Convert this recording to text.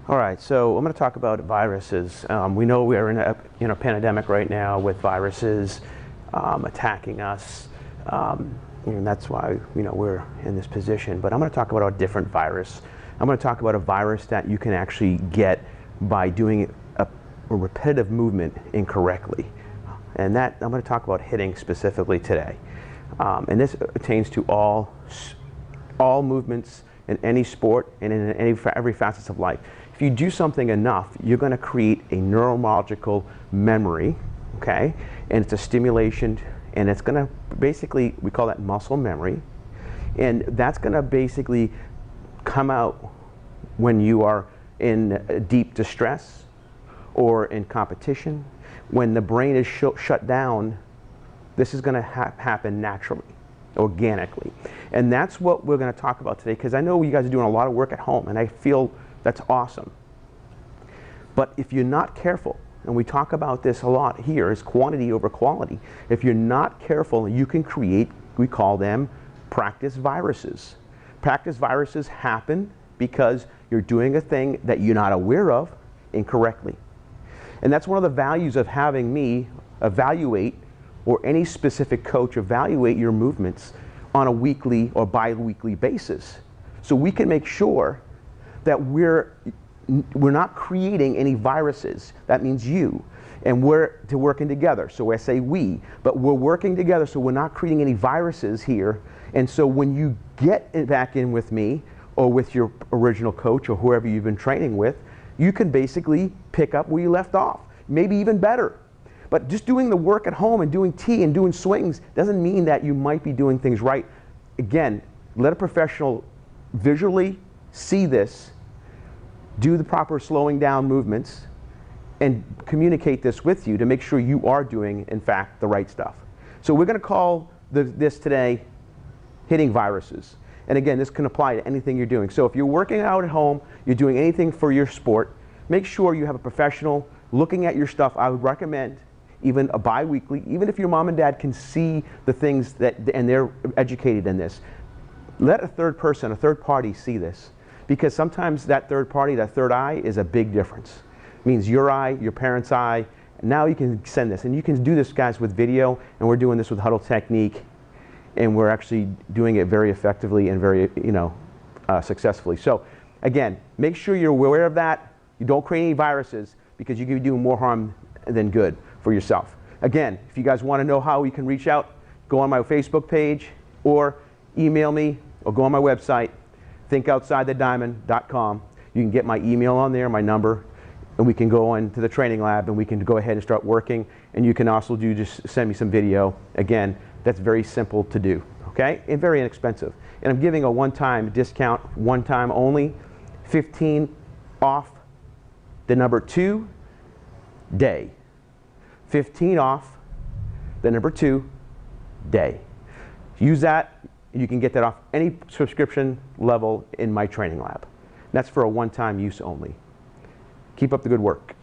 All right, so I'm going to talk about viruses. We know we are in a pandemic right now with viruses attacking us, and that's why we're in this position. But I'm going to talk about a different virus. I'm going to talk about a virus that you can actually get by doing a repetitive movement incorrectly, and that I'm going to talk about hitting specifically today. And this pertains to all movements in any sport and in every facet of life. If you do something enough, you're going to create a neurological memory, okay? And it's a stimulation, and it's going to basically, we call that muscle memory, and that's going to basically come out when you are in deep distress or in competition. When the brain is shut down, this is going to happen naturally, organically. And that's what we're going to talk about today, because I know you guys are doing a lot of work at home, and I feel that's awesome. But if you're not careful, and we talk about this a lot here, is quantity over quality. If you're not careful, you can create, we call them practice viruses. Practice viruses happen because you're doing a thing that you're not aware of incorrectly. And that's one of the values of having me evaluate, or any specific coach evaluate your movements on a weekly or bi-weekly basis. So we can make sure that we're not creating any viruses. That means you. And we're working together. So I say we, but we're working together, so we're not creating any viruses here. And so when you get back in with me, or with your original coach, or whoever you've been training with, you can basically pick up where you left off, maybe even better. But just doing the work at home and doing tea and doing swings doesn't mean that you might be doing things right. Again, let a professional visually see this, do the proper slowing down movements, and communicate this with you to make sure you are doing, in fact, the right stuff. So we're going to call this today hitting viruses. And again, this can apply to anything you're doing. So if you're working out at home, you're doing anything for your sport, make sure you have a professional looking at your stuff. I would recommend even a bi-weekly, even if your mom and dad can see the things and they're educated in this. Let a third person, a third party see this. Because sometimes that third party, that third eye, is a big difference. It means your eye, your parent's eye, and now you can send this. And you can do this, guys, with video, and we're doing this with Huddle Technique, and we're actually doing it very effectively and very, successfully. So again, make sure you're aware of that. You don't create any viruses, because you can be doing more harm than good for yourself. Again, if you guys want to know how you can reach out, go on my Facebook page, or email me, or go on my website, thinkoutsideTheDiamond.com. You can get my email on there, my number, and we can go into the training lab and we can go ahead and start working. And you can also just send me some video. Again, that's very simple to do, okay? And very inexpensive. And I'm giving a one-time discount, one time only, 15 off the number 2 day. 15 off the number 2 day. Use that. You can get that off any subscription level in my training lab. That's for a one-time use only. Keep up the good work.